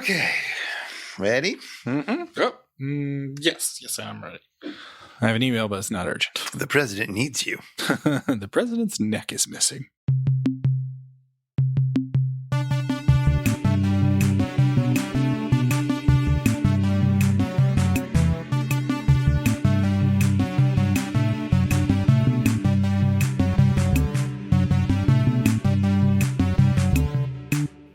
Okay. Ready? Yes, I'm ready. I have an email, but it's not urgent. The president needs you. The president's neck is missing.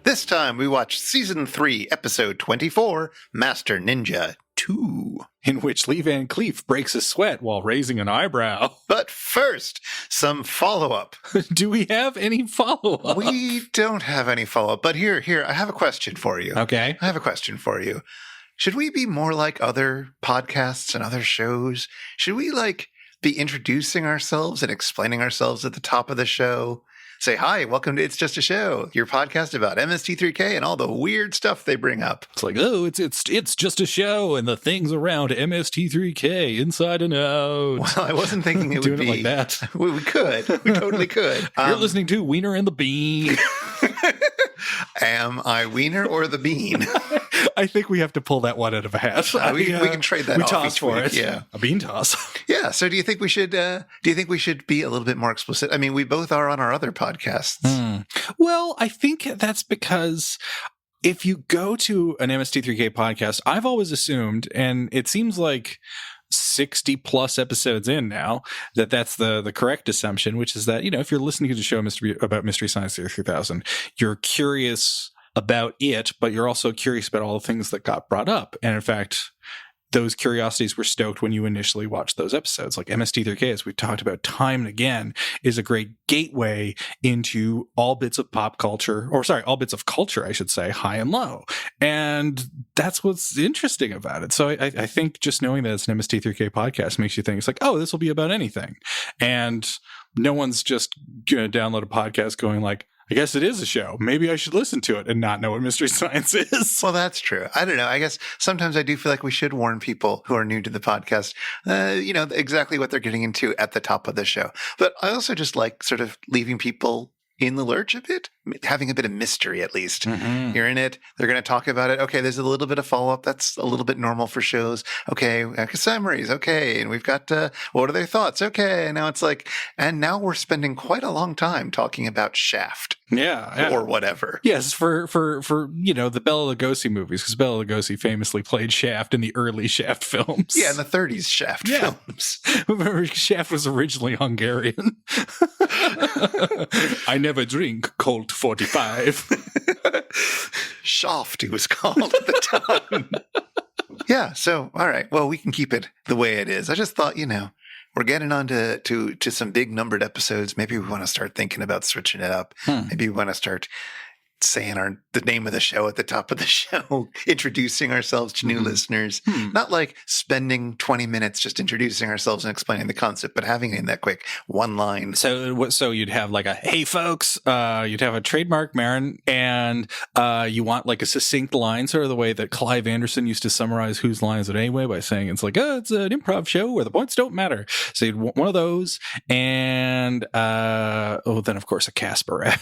This time we watched Season 3, Episode 24, Master Ninja 2. In which Lee Van Cleef breaks a sweat while raising an eyebrow. But first, some follow-up. Do we have any follow-up? We don't have any follow-up, but here, I have a question for you. Okay. I have a question for you. Should we be more like other podcasts and other shows? Should we, be introducing ourselves and explaining ourselves at the top of the show? Say, hi, welcome to It's Just a Show, your podcast about MST3K and all the weird stuff they bring up. It's like, oh, it's just a show and the things around MST3K inside and out. Well, I wasn't thinking it would Doing be it like that. We could. We totally could. You're listening to Wiener and the Bean. Am I Wiener or the Bean? I think we have to pull that one out of a hat. We can trade that we off toss each for week. it. Yeah. A bean toss. Yeah. So do you think we should be a little bit more explicit? I mean, we both are on our other podcasts. Well, I think that's because if you go to an MST3K podcast, I've always assumed, and it seems like 60 plus episodes in now, that's the correct assumption, which is that, if you're listening to the show about Mystery Science Theater 3000, you're curious about it, but you're also curious about all the things that got brought up. And in fact, those curiosities were stoked when you initially watched those episodes. Like MST3K, as we've talked about time and again, is a great gateway into all bits of pop culture, all bits of culture, I should say, high and low. And that's what's interesting about it. So I think just knowing that it's an MST3K podcast makes you think it's like, oh, this will be about anything. And no one's just going to download a podcast going like, I guess it is a show. Maybe I should listen to it and not know what Mystery Science is. Well, that's true. I don't know. I guess sometimes I do feel like we should warn people who are new to the podcast, exactly what they're getting into at the top of the show. But I also just like sort of leaving people in the lurch a bit, having a bit of mystery at least. Mm-hmm. You're in it. They're going to talk about it. Okay, there's a little bit of follow-up. That's a little bit normal for shows. Okay, summaries. Okay, and we've got what are their thoughts? Okay, now it's like, and now we're spending quite a long time talking about Shaft. Yeah. Or whatever. Yes, for the Bela Lugosi movies, because Bela Lugosi famously played Shaft in the early Shaft films. Yeah, in the 30s Shaft films. Remember, Shaft was originally Hungarian. I never drink Colt 45. Shaft, he was called at the time. Yeah, so, all right. Well, we can keep it the way it is. I just thought, we're getting on to some big numbered episodes. Maybe we want to start thinking about switching it up. Maybe we want to start saying the name of the show at the top of the show, introducing ourselves to new listeners. Not like spending 20 minutes just introducing ourselves and explaining the concept, but having it in that quick one line. So you'd have like a, hey folks, you'd have a trademark Marin, and you want like a succinct line, sort of the way that Clive Anderson used to summarize Whose Line Is It Anyway by saying it's like, it's an improv show where the points don't matter. So you'd want one of those, and then of course a Casper ad.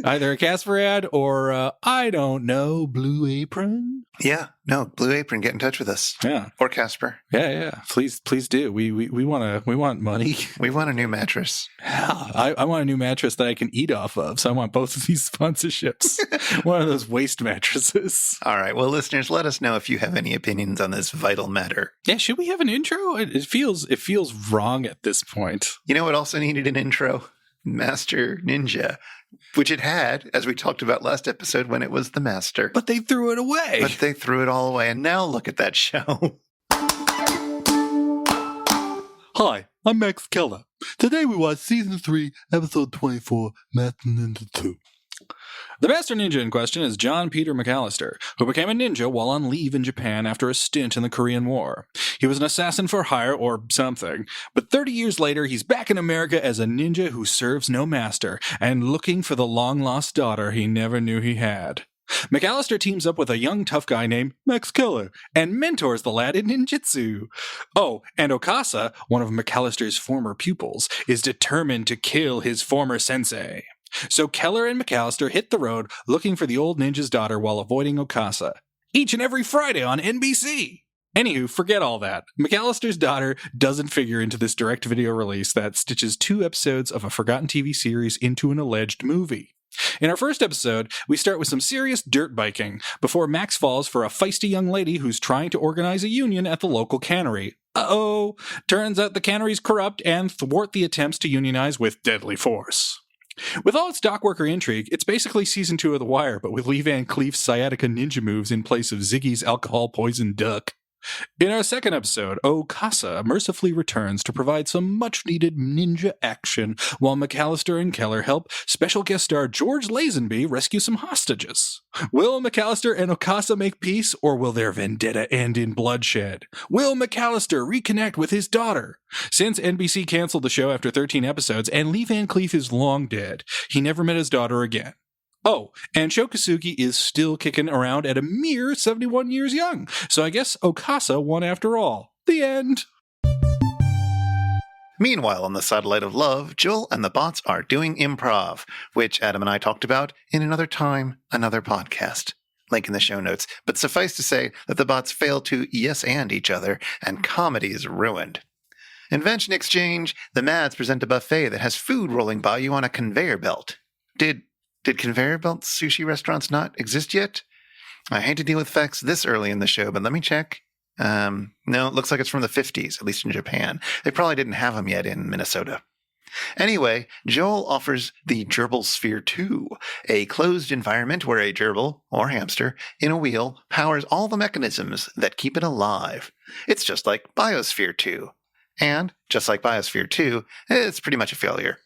Either a Casper ad or I don't know, Blue Apron. Yeah, no, Blue Apron, get in touch with us. Yeah, or Casper. Yeah. Please do. We want money. We want a new mattress. Yeah, I want a new mattress that I can eat off of. So I want both of these sponsorships. One of those waste mattresses. All right. Well, listeners, let us know if you have any opinions on this vital matter. Yeah, should we have an intro? It feels wrong at this point. You know what also needed an intro? Master Ninja, which it had, as we talked about last episode when it was the Master. But they threw it away. But they threw it all away, and now look at that show. Hi, I'm Max Keller. Today we watch Season 3, Episode 24, Master Ninja 2. The Master Ninja in question is John Peter McAllister, who became a ninja while on leave in Japan after a stint in the Korean War. He was an assassin for hire or something, but 30 years later he's back in America as a ninja who serves no master and looking for the long-lost daughter he never knew he had. McAllister teams up with a young tough guy named Max Keller and mentors the lad in ninjutsu. Oh, and Okasa, one of McAllister's former pupils, is determined to kill his former sensei. So Keller and McAllister hit the road looking for the old ninja's daughter while avoiding Okasa. Each and every Friday on NBC. Anywho, forget all that. McAllister's daughter doesn't figure into this direct-to-video release that stitches 2 episodes of a forgotten TV series into an alleged movie. In our first episode, we start with some serious dirt biking before Max falls for a feisty young lady who's trying to organize a union at the local cannery. Uh-oh! Turns out the cannery's corrupt and thwart the attempts to unionize with deadly force. With all its dockworker intrigue, it's basically season 2 of The Wire, but with Lee Van Cleef's sciatica ninja moves in place of Ziggy's alcohol-poisoned duck. In our second episode, Okasa mercifully returns to provide some much-needed ninja action while McAllister and Keller help special guest star George Lazenby rescue some hostages. Will McAllister and Okasa make peace, or will their vendetta end in bloodshed? Will McAllister reconnect with his daughter? Since NBC canceled the show after 13 episodes and Lee Van Cleef is long dead, he never met his daughter again. Oh, and Shokasugi is still kicking around at a mere 71 years young, so I guess Okasa won after all. The end. Meanwhile, on the satellite of love, Joel and the bots are doing improv, which Adam and I talked about in another time, another podcast. Link in the show notes. But suffice to say that the bots fail to yes-and each other, and comedy is ruined. Invention exchange, the Mads present a buffet that has food rolling by you on a conveyor belt. Did conveyor belt sushi restaurants not exist yet? I hate to deal with facts this early in the show, but let me check. No, it looks like it's from the 50s, at least in Japan. They probably didn't have them yet in Minnesota. Anyway, Joel offers the Gerbil Sphere 2, a closed environment where a gerbil, or hamster, in a wheel powers all the mechanisms that keep it alive. It's just like Biosphere 2. And, just like Biosphere 2, it's pretty much a failure.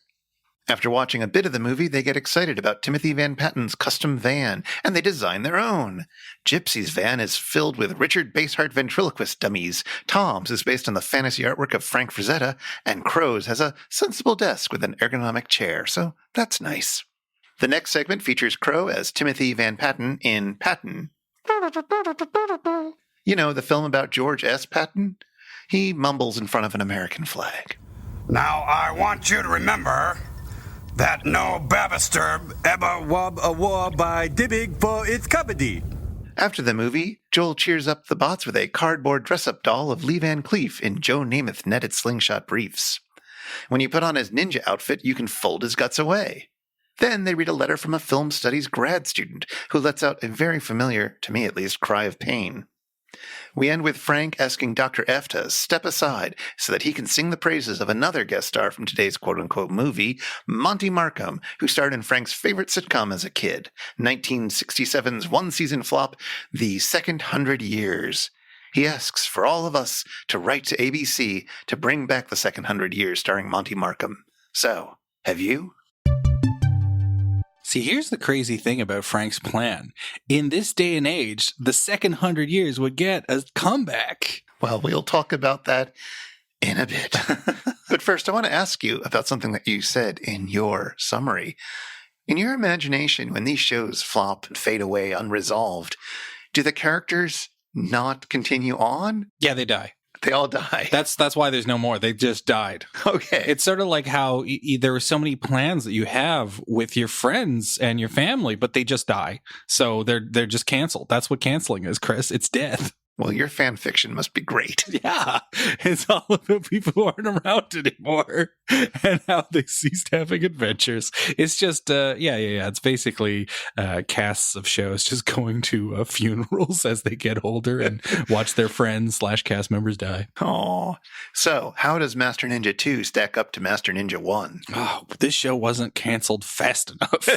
After watching a bit of the movie, they get excited about Timothy Van Patten's custom van, and they design their own. Gypsy's van is filled with Richard Basehart ventriloquist dummies, Tom's is based on the fantasy artwork of Frank Frazetta, and Crow's has a sensible desk with an ergonomic chair, so that's nice. The next segment features Crow as Timothy Van Patten in Patton. You know, the film about George S. Patton? He mumbles in front of an American flag. Now I want you to remember that no babisturb ever wub a war by dibbing for its company. After the movie, Joel cheers up the bots with a cardboard dress-up doll of Lee Van Cleef in Joe Namath netted slingshot briefs. When you put on his ninja outfit, you can fold his guts away. Then they read a letter from a film studies grad student who lets out a very familiar, to me at least, cry of pain. We end with Frank asking Dr. F to step aside so that he can sing the praises of another guest star from today's quote-unquote movie, Monty Markham, who starred in Frank's favorite sitcom as a kid, 1967's one-season flop, The Second 100 Years. He asks for all of us to write to ABC to bring back The Second 100 Years starring Monty Markham. So, have you? See, here's the crazy thing about Frank's plan. In this day and age, the second 100 years would get a comeback. Well, we'll talk about that in a bit. But first, I want to ask you about something that you said in your summary. In your imagination, when these shows flop and fade away unresolved, do the characters not continue on? Yeah, they die. They all die. That's why there's no more. They just died. Okay. It's sort of like how there are so many plans that you have with your friends and your family, but they just die. So they're just canceled. That's what canceling is, Chris. It's death. Well, your fan fiction must be great. Yeah. It's all about people who aren't around anymore and how they ceased having adventures. It's just, yeah. It's basically casts of shows just going to funerals as they get older and watch their friends / cast members die. Oh, so how does Master Ninja 2 stack up to Master Ninja 1? Oh, this show wasn't canceled fast enough.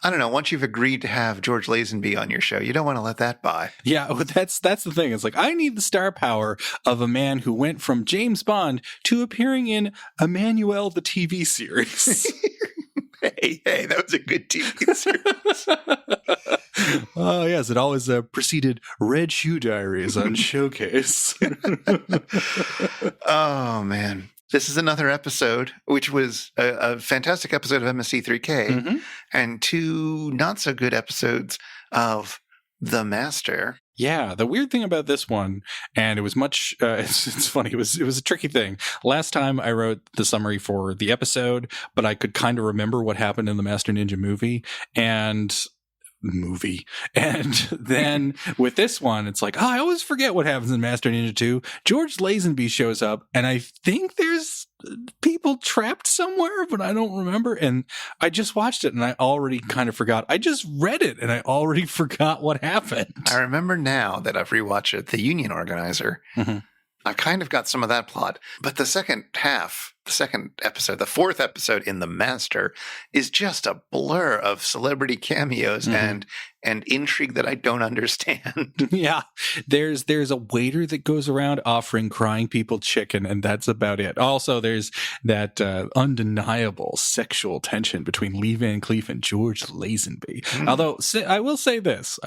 I don't know. Once you've agreed to have George Lazenby on your show, you don't want to let that by. Yeah, well, that's the thing. It's like, I need the star power of a man who went from James Bond to appearing in Emmanuel the TV series. Hey, that was a good TV series. Oh, yes. It always preceded Red Shoe Diaries on Showcase. Oh, man. This is another episode, which was a fantastic episode of MST3K, and 2 not-so-good episodes of the Master. Yeah, the weird thing about this one, and it was much, it's funny, it was a tricky thing. Last time I wrote the summary for the episode, but I could kind of remember what happened in the Master Ninja movie. And then with this one, it's like, I always forget what happens in Master Ninja 2. George Lazenby shows up, and I think there's people trapped somewhere, but I don't remember. And I just watched it, and I already kind of forgot. I just read it, and I already forgot what happened. I remember now that I've rewatched it, the Union Organizer. Mm-hmm. I kind of got some of that plot. But the second episode, the fourth episode in The Master, is just a blur of celebrity cameos and intrigue that I don't understand. Yeah. There's a waiter that goes around offering crying people chicken, and that's about it. Also, there's that undeniable sexual tension between Lee Van Cleef and George Lazenby. Although, I will say this,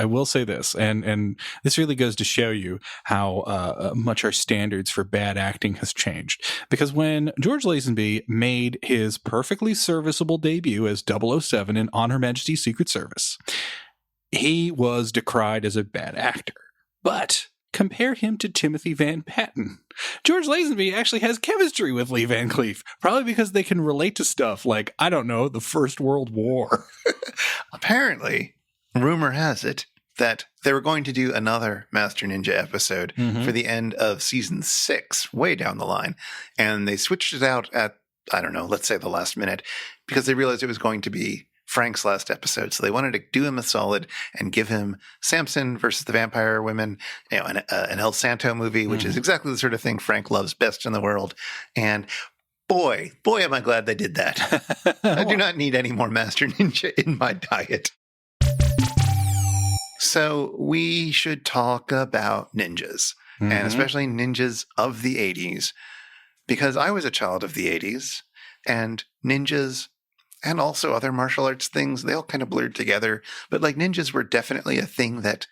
and this really goes to show you how much our standards for bad acting has changed. Because when George Lazenby made his perfectly serviceable debut as 007 in On Her Majesty's Secret Service, he was decried as a bad actor. But compare him to Timothy Van Patten. George Lazenby actually has chemistry with Lee Van Cleef, probably because they can relate to stuff like, I don't know, the First World War. Apparently, rumor has it that they were going to do another Master Ninja episode for the end of season 6, way down the line. And they switched it out at, I don't know, let's say the last minute, because they realized it was going to be Frank's last episode. So they wanted to do him a solid and give him Samson versus the Vampire Women, an El Santo movie, which is exactly the sort of thing Frank loves best in the world. And boy, am I glad they did that. I do not need any more Master Ninja in my diet. So we should talk about ninjas, and especially ninjas of the 80s, because I was a child of the 80s, and ninjas and also other martial arts things, they all kind of blurred together. But like ninjas were definitely a thing that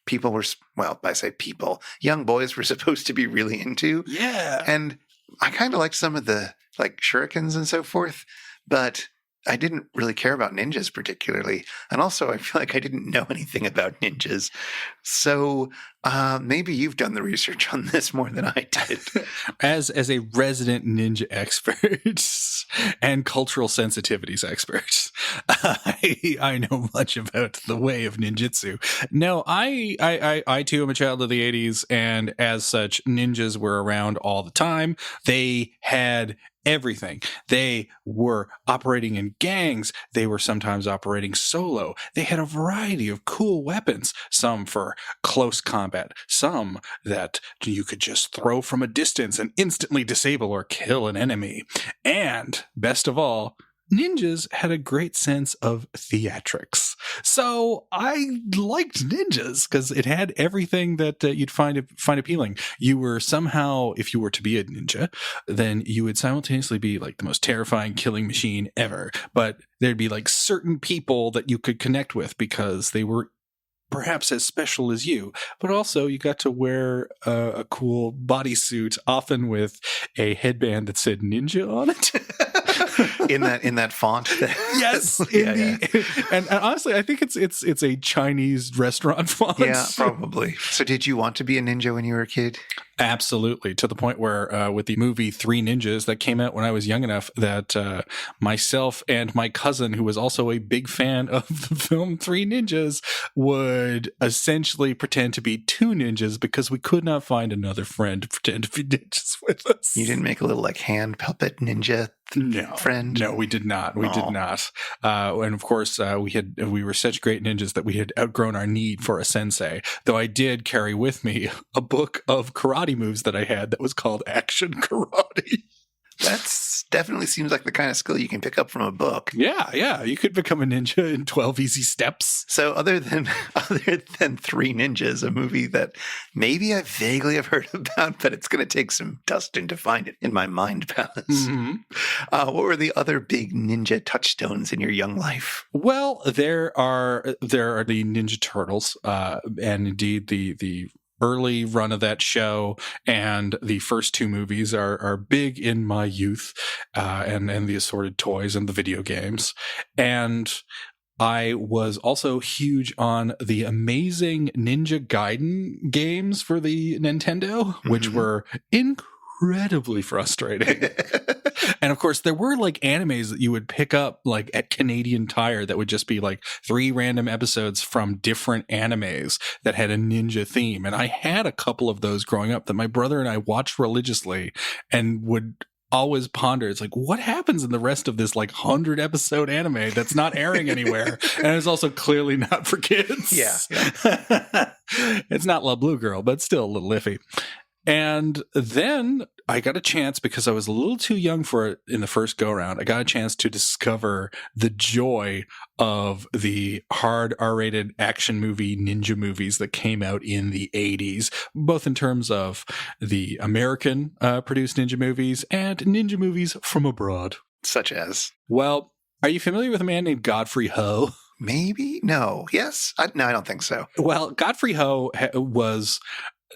people were, well, I say people, young boys were supposed to be really into. Yeah. And I kind of liked some of the like shurikens and so forth, but I didn't really care about ninjas particularly. And also I feel like I didn't know anything about ninjas. So maybe you've done the research on this more than I did. As a resident ninja expert and cultural sensitivities expert, I know much about the way of ninjutsu. No, I too am a child of the 80s, and as such, ninjas were around all the time. They had everything. They were operating in gangs. They were sometimes operating solo. They had a variety of cool weapons, some for close combat, some that you could just throw from a distance and instantly disable or kill an enemy. And best of all, ninjas had a great sense of theatrics. So I liked ninjas because it had everything that you'd find appealing. You were somehow, if you were to be a ninja, then you would simultaneously be like the most terrifying killing machine ever. But there'd be like certain people that you could connect with because they were perhaps as special as you, but also you got to wear a cool bodysuit, often with a headband that said ninja on it. in that font. Yes. And honestly, I think it's a Chinese restaurant font. Yeah, probably. So did you want to be a ninja when you were a kid? Absolutely, to the point where with the movie Three Ninjas that came out when I was young enough that myself and my cousin, who was also a big fan of the film Three Ninjas, would essentially pretend to be two ninjas because we could not find another friend to pretend to be ninjas with us. You didn't make a little like hand puppet ninja friend? No, we did not. We did not. And of course, we were such great ninjas that we had outgrown our need for a sensei. Though I did carry with me a book of karate moves that I had that was called Action Karate. That's definitely seems like the kind of skill you can pick up from a book. Yeah. You could become a ninja in 12 easy steps. So other than Three Ninjas, a movie that maybe I vaguely have heard about, but it's going to take some dusting to find it in my mind palace. Mm-hmm. What were the other big ninja touchstones in your young life? Well, there are the Ninja Turtles, and indeed the early run of that show and the first two movies are big in my youth, and the assorted toys and the video games. And I was also huge on the amazing Ninja Gaiden games for the Nintendo, which were incredibly frustrating. And of course, there were like animes that you would pick up like at Canadian Tire that would just be like 3 random episodes from different animes that had a ninja theme. And I had a couple of those growing up that my brother and I watched religiously and would always ponder. It's like, what happens in the rest of this like 100 episode anime that's not airing anywhere? And it's also clearly not for kids. Yeah. It's not La Blue Girl, but still a little iffy. And then I got a chance, because I was a little too young for it in the first go round, I got a chance to discover the joy of the hard R-rated action movie ninja movies that came out in the 80s, both in terms of the American produced ninja movies and ninja movies from abroad. Such as? Well, are you familiar with a man named Godfrey Ho? Maybe? No. Yes? No, I don't think so. Well, Godfrey Ho was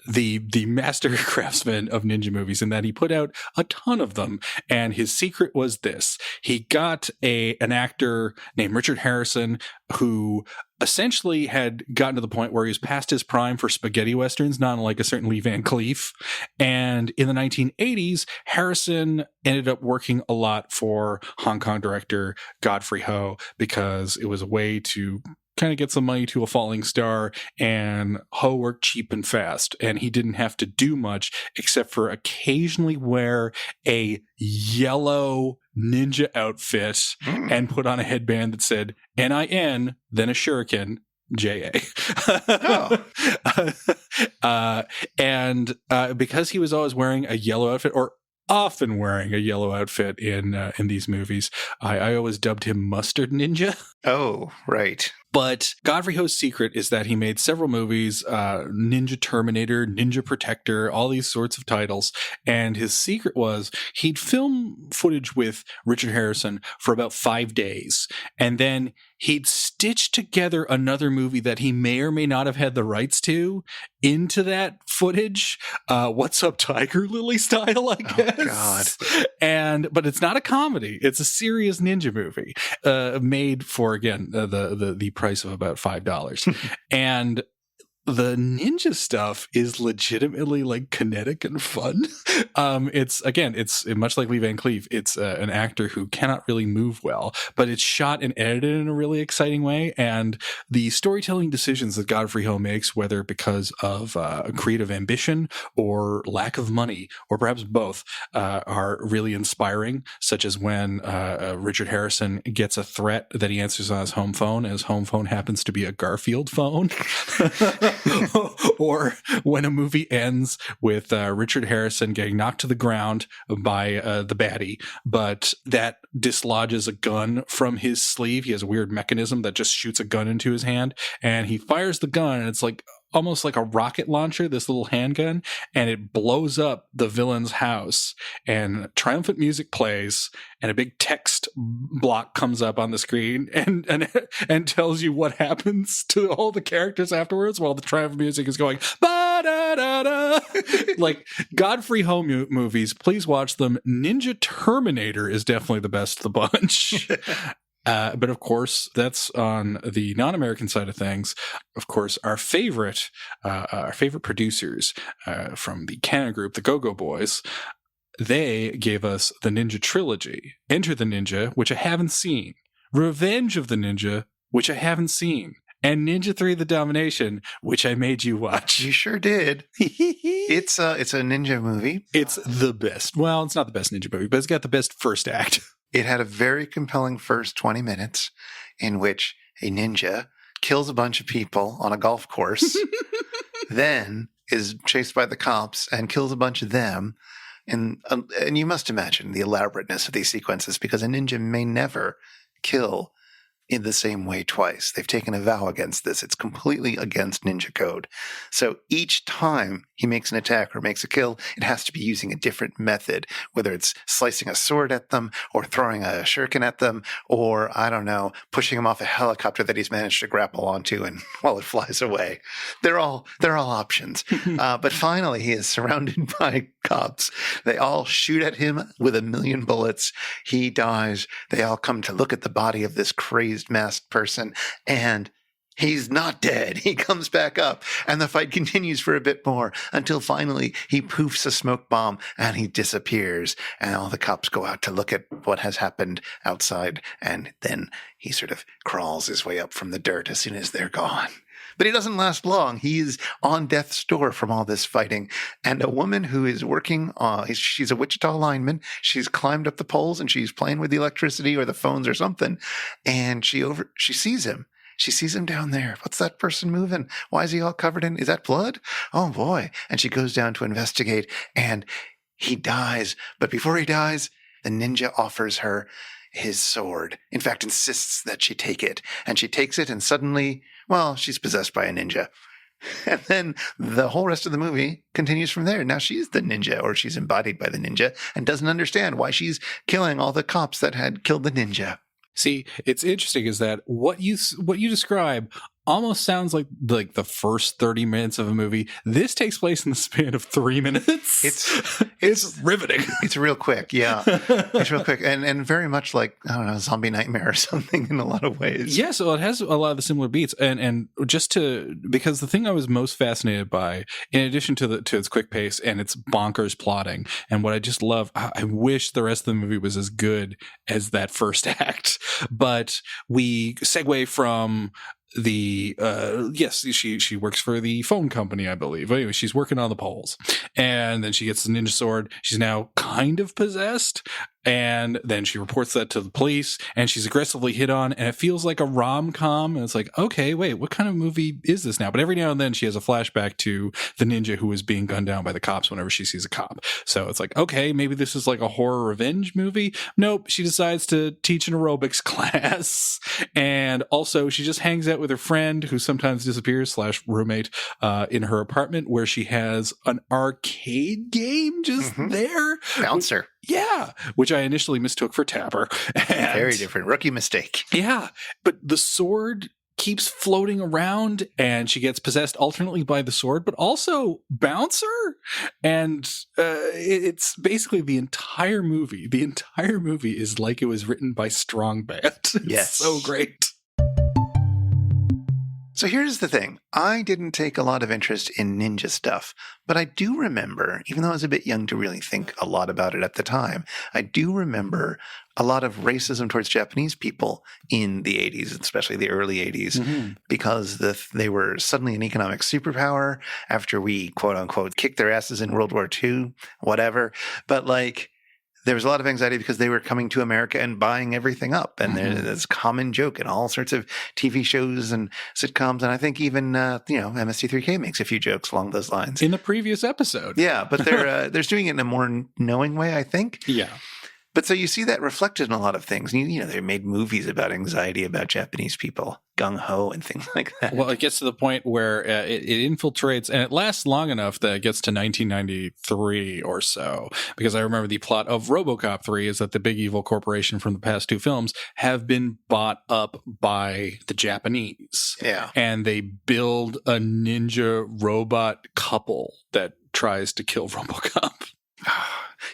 the master craftsman of ninja movies, in that he put out a ton of them. And his secret was this: he got an actor named Richard Harrison, who essentially had gotten to the point where he was past his prime for spaghetti westerns, not unlike a certain Lee Van Cleef. And in the 1980s, Harrison ended up working a lot for Hong Kong director Godfrey Ho, because it was a way to kind of get some money to a falling star, and Ho worked cheap and fast, and he didn't have to do much except for occasionally wear a yellow ninja outfit and put on a headband that said NIN, then a shuriken, JA. And because he was always wearing a yellow outfit, or often wearing a yellow outfit in these movies, I always dubbed him Mustard Ninja. Oh, right. But Godfrey Ho's secret is that he made several movies, Ninja Terminator, Ninja Protector, all these sorts of titles. And his secret was he'd film footage with Richard Harrison for about 5 days. And then he'd stitch together another movie that he may or may not have had the rights to into that footage. What's Up, Tiger Lily style, I guess. Oh, God. But it's not a comedy. It's a serious ninja movie made for, again, the price of about $5. And the ninja stuff is legitimately like kinetic and fun. It's much like Lee Van Cleef. It's an actor who cannot really move well, but it's shot and edited in a really exciting way. And the storytelling decisions that Godfrey Ho makes, whether because of creative ambition or lack of money, or perhaps both, are really inspiring, such as when Richard Harrison gets a threat that he answers on his home phone, and his home phone happens to be a Garfield phone. Or when a movie ends with Richard Harrison getting knocked to the ground by the baddie, but that dislodges a gun from his sleeve. He has a weird mechanism that just shoots a gun into his hand, and he fires the gun, and it's like almost like a rocket launcher, this little handgun, and it blows up the villain's house, and triumphant music plays, and a big text block comes up on the screen and tells you what happens to all the characters afterwards while the triumphant music is going ba-da-da-da. Like Godfrey Ho movies, please watch them. Ninja Terminator is definitely the best of the bunch. But of course, that's on the non-American side of things. Of course, our favorite producers from the Canon Group, the Go-Go Boys, they gave us the Ninja Trilogy: Enter the Ninja, which I haven't seen; Revenge of the Ninja, which I haven't seen; and Ninja 3: The Domination, which I made you watch. You sure did. It's a ninja movie. It's the best. Well, it's not the best ninja movie, but it's got the best first act. It had a very compelling first 20 minutes in which a ninja kills a bunch of people on a golf course, then is chased by the cops and kills a bunch of them. And you must imagine the elaborateness of these sequences, because a ninja may never kill in the same way twice. They've taken a vow against this. It's completely against ninja code. So each time he makes an attack or makes a kill, it has to be using a different method, whether it's slicing a sword at them or throwing a shuriken at them, or, I don't know, pushing them off a helicopter that he's managed to grapple onto and while it flies away. They're all options. But finally he is surrounded by cops. They all shoot at him with 1,000,000 bullets. He dies. They all come to look at the body of this crazed masked person, and he's not dead. He comes back up, and the fight continues for a bit more until finally he poofs a smoke bomb and he disappears. And all the cops go out to look at what has happened outside, and then he sort of crawls his way up from the dirt as soon as they're gone. But he doesn't last long. He is on death's door from all this fighting. And a woman who is working, she's a Wichita lineman. She's climbed up the poles and she's playing with the electricity or the phones or something. And she sees him. She sees him down there. What's that person moving? Why is he all covered in? Is that blood? Oh boy. And she goes down to investigate, and he dies. But before he dies, the ninja offers her his sword. In fact, insists that she take it. And she takes it, and suddenly, well, she's possessed by a ninja. And then the whole rest of the movie continues from there. Now she's the ninja, or she's embodied by the ninja, and doesn't understand why she's killing all the cops that had killed the ninja. See, it's interesting is that what you describe almost sounds like the first 30 minutes of a movie. This takes place in the span of 3 minutes. It's riveting. It's real quick. Yeah. It's real quick. And very much like, I don't know, Zombie Nightmare or something in a lot of ways. Yeah. So it has a lot of the similar beats. And because the thing I was most fascinated by, in addition to its quick pace and its bonkers plotting, and what I just love, I wish the rest of the movie was as good as that first act. But we segue from she works for the phone company, I believe. Anyway, she's working on the poles, and then she gets the ninja sword. She's now kind of possessed, and then she reports that to the police, and she's aggressively hit on, and it feels like a rom-com, and it's like, okay, wait, what kind of movie is this now? But every now and then she has a flashback to the ninja who is being gunned down by the cops whenever she sees a cop. So it's like, okay, maybe this is like a horror revenge movie. Nope, she decides to teach an aerobics class, and also she just hangs out with her friend who sometimes disappears / roommate in her apartment, where she has an arcade game just there. Bouncer. Yeah, which I initially mistook for Tapper. Very different. Rookie mistake. Yeah, but the sword keeps floating around, and she gets possessed alternately by the sword, but also Bouncer. And it's basically the entire movie. The entire movie is like it was written by Strong Band. It's so great. So here's the thing. I didn't take a lot of interest in ninja stuff, but I do remember, even though I was a bit young to really think a lot about it at the time, I do remember a lot of racism towards Japanese people in the 80s, especially the early 80s, because they were suddenly an economic superpower after we, quote unquote, kicked their asses in World War II, whatever. But there was a lot of anxiety because they were coming to America and buying everything up. And there's a common joke in all sorts of TV shows and sitcoms. And I think even, MST3K makes a few jokes along those lines. In the previous episode. Yeah, but they're doing it in a more knowing way, I think. Yeah. But so you see that reflected in a lot of things. They made movies about anxiety about Japanese people, gung-ho and things like that. Well, it gets to the point where it infiltrates, and it lasts long enough that it gets to 1993 or so. Because I remember the plot of RoboCop 3 is that the big evil corporation from the past two films have been bought up by the Japanese. Yeah. And they build a ninja robot couple that tries to kill RoboCop.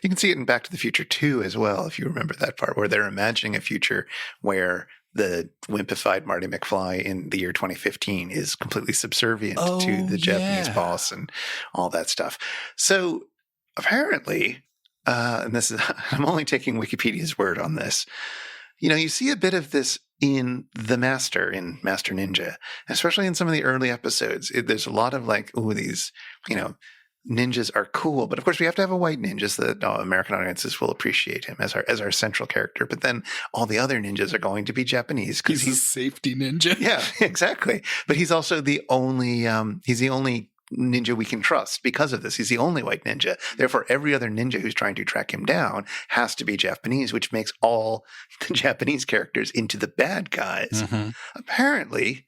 You can see it in Back to the Future 2 as well, if you remember that part, where they're imagining a future where the wimpified Marty McFly in the year 2015 is completely subservient to the Japanese boss and all that stuff. So apparently, and this is, I'm only taking Wikipedia's word on this, you see a bit of this in The Master, in Master Ninja, especially in some of the early episodes. There's a lot of these, ninjas are cool, but of course we have to have a white ninja so that American audiences will appreciate him as our central character. But then all the other ninjas are going to be Japanese because he's a safety ninja. Yeah, exactly. But he's also the only ninja we can trust because of this. He's the only white ninja. Therefore, every other ninja who's trying to track him down has to be Japanese, which makes all the Japanese characters into the bad guys. Apparently,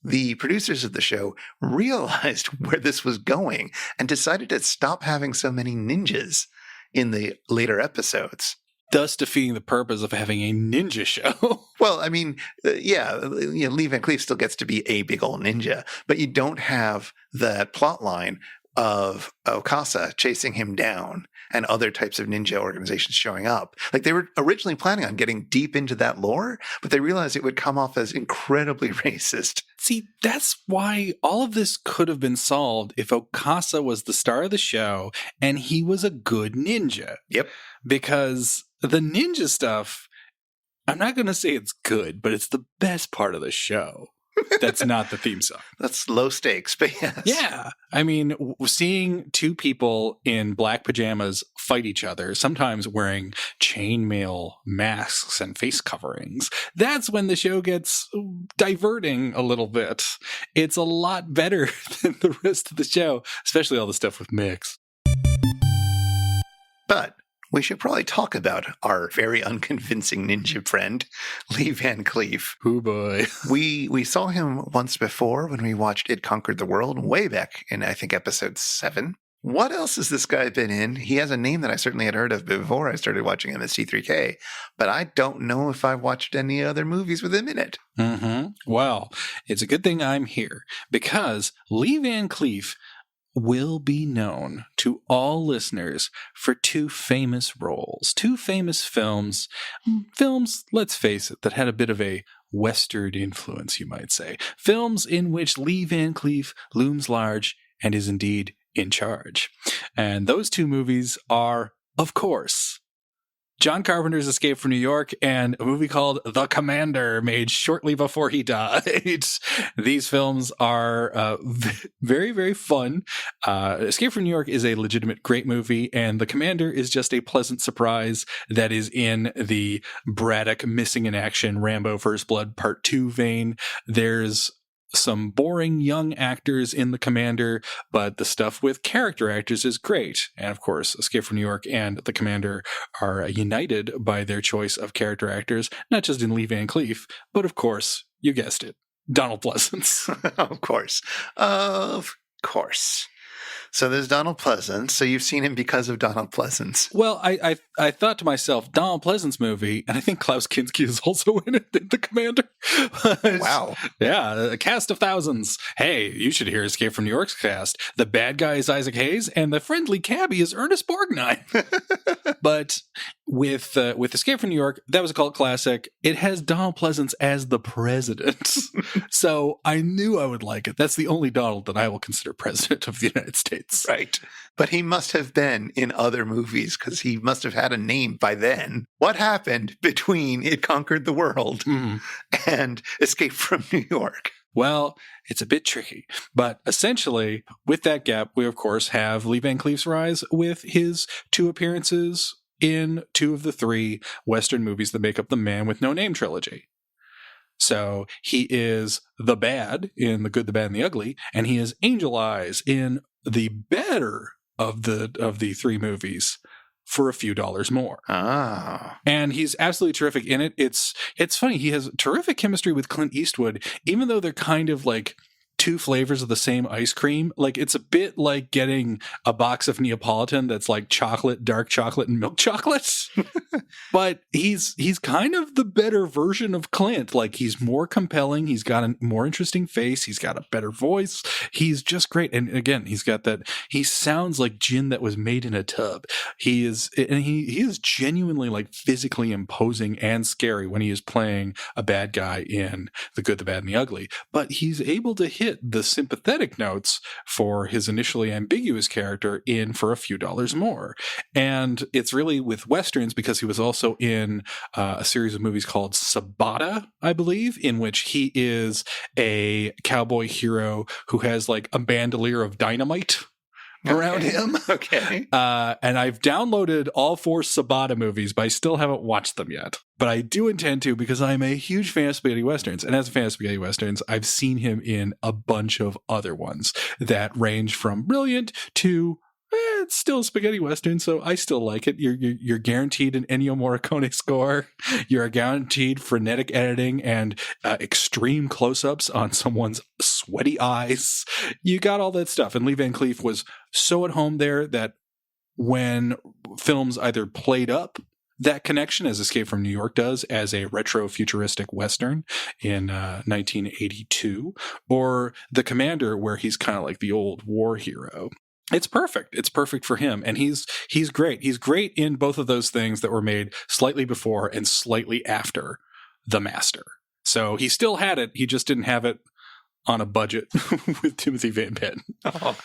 the producers of the show realized where this was going and decided to stop having so many ninjas in the later episodes. Thus defeating the purpose of having a ninja show. Well, I mean, Lee Van Cleef still gets to be a big old ninja, but you don't have that plot line of Okasa chasing him down and other types of ninja organizations showing up. Like they were originally planning on getting deep into that lore, but they realized it would come off as incredibly racist. See, that's why all of this could have been solved if Okasa was the star of the show and he was a good ninja. Yep. Because the ninja stuff, I'm not going to say it's good, but it's the best part of the show. That's not the theme song. That's low stakes, but yes. Yeah. I mean, seeing two people in black pajamas fight each other, sometimes wearing chainmail masks and face coverings, that's when the show gets diverting a little bit. It's a lot better than the rest of the show, especially all the stuff with Mix. But we should probably talk about our very unconvincing ninja friend, Lee Van Cleef. Oh boy. We saw him once before when we watched It Conquered the World, way back in, I think, episode 7. What else has this guy been in? He has a name that I certainly had heard of before I started watching MST3K, but I don't know if I've watched any other movies with him in it. Mm-hmm. Well, it's a good thing I'm here, because Lee Van Cleef will be known to all listeners for two famous roles, two famous films, let's face it, that had a bit of a Western influence, you might say. Films in which Lee Van Cleef looms large and is indeed in charge. And those two movies are, of course, John Carpenter's Escape from New York and a movie called The Commander, made shortly before he died. These films are very, very fun. Escape from New York is a legitimate great movie, and The Commander is just a pleasant surprise that is in the Braddock Missing in Action Rambo First Blood Part 2 vein. There's some boring young actors in The Commander, but the stuff with character actors is great. And of course, Escape from New York and The Commander are united by their choice of character actors, not just in Lee Van Cleef, but of course, you guessed it, Donald Pleasance. Of course. Of course. So there's Donald Pleasance. So you've seen him because of Donald Pleasance. Well, I thought to myself, Donald Pleasance movie, and I think Klaus Kinski is also in it, in The Commander. Wow. Yeah, a cast of thousands. Hey, you should hear Escape from New York's cast. The bad guy is Isaac Hayes, and the friendly cabbie is Ernest Borgnine. But with Escape from New York, that was a cult classic. It has Donald Pleasance as the president. So I knew I would like it. That's the only Donald that I will consider president of the United States. Right. But he must have been in other movies because he must have had a name by then. What happened between It Conquered the World and Escape from New York? Well, it's a bit tricky, but essentially, with that gap, we of course have Lee Van Cleef's rise with his 2 appearances in 2 of the 3 Western movies that make up the Man with No Name trilogy. So he is the bad in The Good, the Bad, and the Ugly, and he is Angel Eyes in the better of the 3 movies for a few dollars more. Ah. And he's absolutely terrific in it. It's funny. He has terrific chemistry with Clint Eastwood, even though they're kind of like 2 flavors of the same ice cream. Like it's a bit like getting a box of Neapolitan that's like chocolate, dark chocolate, and milk chocolate. But he's kind of the better version of Clint. Like he's more compelling. He's got a more interesting face. He's got a better voice. He's just great. And again, he's got that. He sounds like gin that was made in a tub. He is genuinely like physically imposing and scary when he is playing a bad guy in The Good, the Bad, and the Ugly. But he's able to hit the sympathetic notes for his initially ambiguous character in For a Few Dollars More. And it's really with Westerns because he was also in a series of movies called Sabata, I believe, in which he is a cowboy hero who has like a bandolier of dynamite around him. Okay. And I've downloaded all 4 Sabata movies, but I still haven't watched them yet. But I do intend to because I'm a huge fan of spaghetti westerns. And as a fan of spaghetti westerns, I've seen him in a bunch of other ones that range from brilliant to it's still a spaghetti western, so I still like it. You're guaranteed an Ennio Morricone score. You're guaranteed frenetic editing and extreme close-ups on someone's sweaty eyes. You got all that stuff. And Lee Van Cleef was so at home there that when films either played up that connection, as Escape from New York does, as a retro-futuristic Western in 1982, or The Commander, where he's kind of like the old war hero, It's perfect. It's perfect for him. And he's great. He's great in both of those things that were made slightly before and slightly after The Master. So he still had it. He just didn't have it on a budget with Timothy Van Patten. Oh.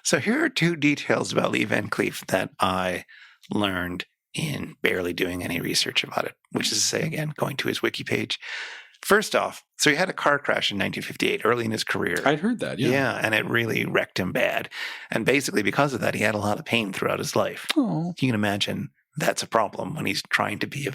So here are two details about Lee Van Cleef that I learned in barely doing any research about it, which is to say, again, going to his wiki page. First off, so he had a car crash in 1958, early in his career. I'd heard that, yeah. Yeah, and it really wrecked him bad. And basically because of that, he had a lot of pain throughout his life. Oh. You can imagine that's a problem when he's trying to be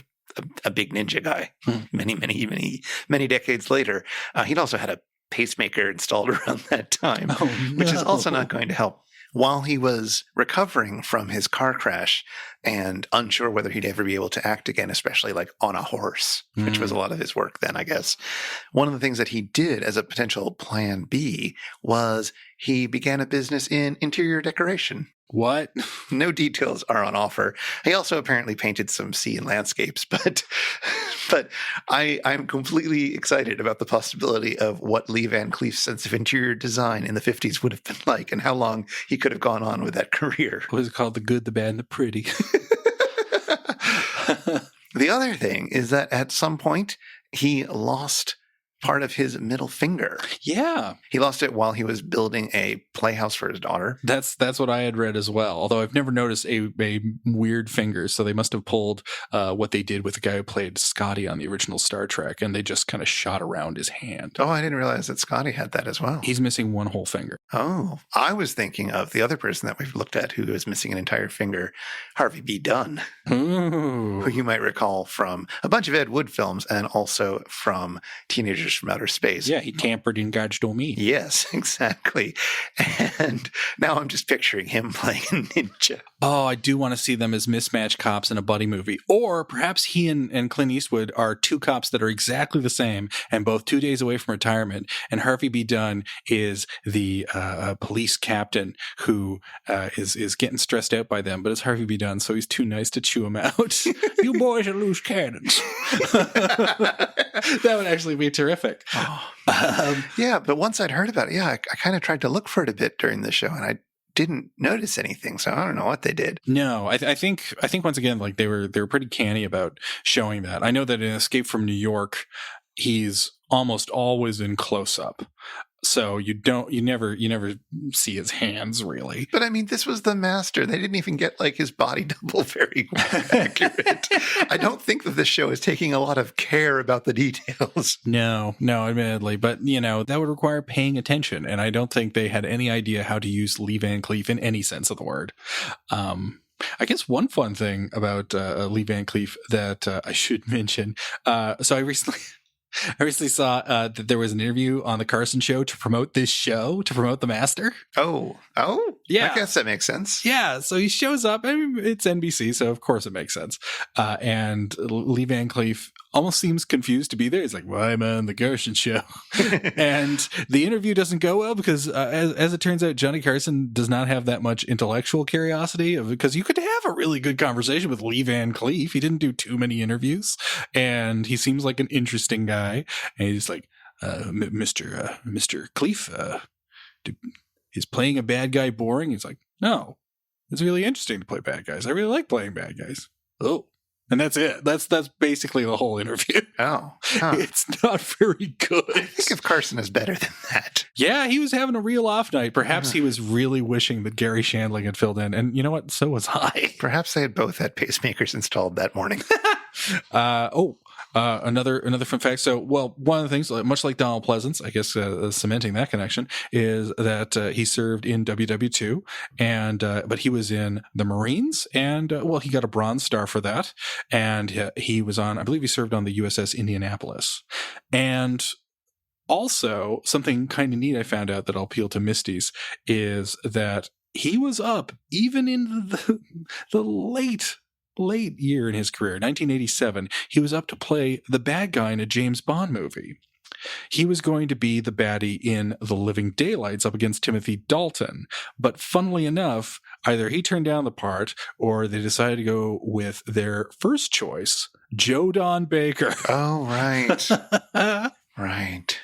a big ninja guy many decades later. He'd also had a pacemaker installed around that time, which is also not going to help. While he was recovering from his car crash and unsure whether he'd ever be able to act again, especially like on a horse, which was a lot of his work then, I guess, one of the things that he did as a potential plan B was he began a business in interior decoration. What? No details are on offer. He also apparently painted some sea and landscapes, but I'm completely excited about the possibility of what Lee Van Cleef's sense of interior design in the 50s would have been like and how long he could have gone on with that career. What is it called? The Good, the Bad, and the Pretty. The other thing is that at some point he lost part of his middle finger. Yeah. He lost it while he was building a playhouse for his daughter. That's what I had read as well. Although I've never noticed a weird finger. So they must have pulled what they did with the guy who played Scotty on the original Star Trek, and they just kind of shot around his hand. Oh, I didn't realize that Scotty had that as well. He's missing one whole finger. Oh, I was thinking of the other person that we've looked at who is missing an entire finger, Harvey B. Dunn, Ooh. who you might recall from a bunch of Ed Wood films and also from Teenagers from Outer Space. Yeah, he tampered in God's domain. Yes, exactly. And now I'm just picturing him playing a ninja. Oh, I do want to see them as mismatched cops in a buddy movie. Or perhaps he and Clint Eastwood are two cops that are exactly the same and both 2 days away from retirement. And Harvey B. Dunn is the police captain who is getting stressed out by them. But it's Harvey B. Dunn, so he's too nice to chew him out. You boys are loose cannons. That would actually be terrific. Oh. Yeah, but once I'd heard about it, I kind of tried to look for it a bit during the show, and I didn't notice anything, so I don't know what they did. No, I think once again, like they were pretty canny about showing that. I know that in Escape from New York, he's almost always in close up. So you never see his hands really. But I mean, this was The Master. They didn't even get like his body double very accurate. I don't think that this show is taking a lot of care about the details. No, admittedly, but that would require paying attention, and I don't think they had any idea how to use Lee Van Cleef in any sense of the word. I guess one fun thing about Lee Van Cleef that I should mention. So I recently saw that there was an interview on the Carson Show to promote this show, to promote The Master. Oh, yeah. I guess that makes sense. Yeah, so he shows up. I mean, it's NBC, so of course it makes sense. And Lee Van Cleef almost seems confused to be there. He's like, "Well, I'm on the Carson Show," and the interview doesn't go well because, as it turns out, Johnny Carson does not have that much intellectual curiosity. Because you could have a really good conversation with Lee Van Cleef. He didn't do too many interviews, and he seems like an interesting guy. And he's like, "Mr. Cleef, is playing a bad guy boring?" He's like, "No, it's really interesting to play bad guys. I really like playing bad guys." Oh. And that's it. That's basically the whole interview. Oh. Huh. It's not very good. I think if Carson is better than that. Yeah, he was having a real off night. Perhaps he was really wishing that Gary Shandling had filled in. And you know what? So was I. Perhaps they had both had pacemakers installed that morning. Another fun fact. So, one of the things, much like Donald Pleasance, I guess cementing that connection, is that he served in WW2, but he was in the Marines, and he got a Bronze Star for that, and he was on, I believe he served on the USS Indianapolis, and also something kind of neat I found out that I'll appeal to Misties is that he was up even in the late year in his career, 1987, he was up to play the bad guy in a James Bond movie. He was going to be the baddie in The Living Daylights up against Timothy Dalton. But funnily enough, either he turned down the part or they decided to go with their first choice, Joe Don Baker. Oh, right. Right.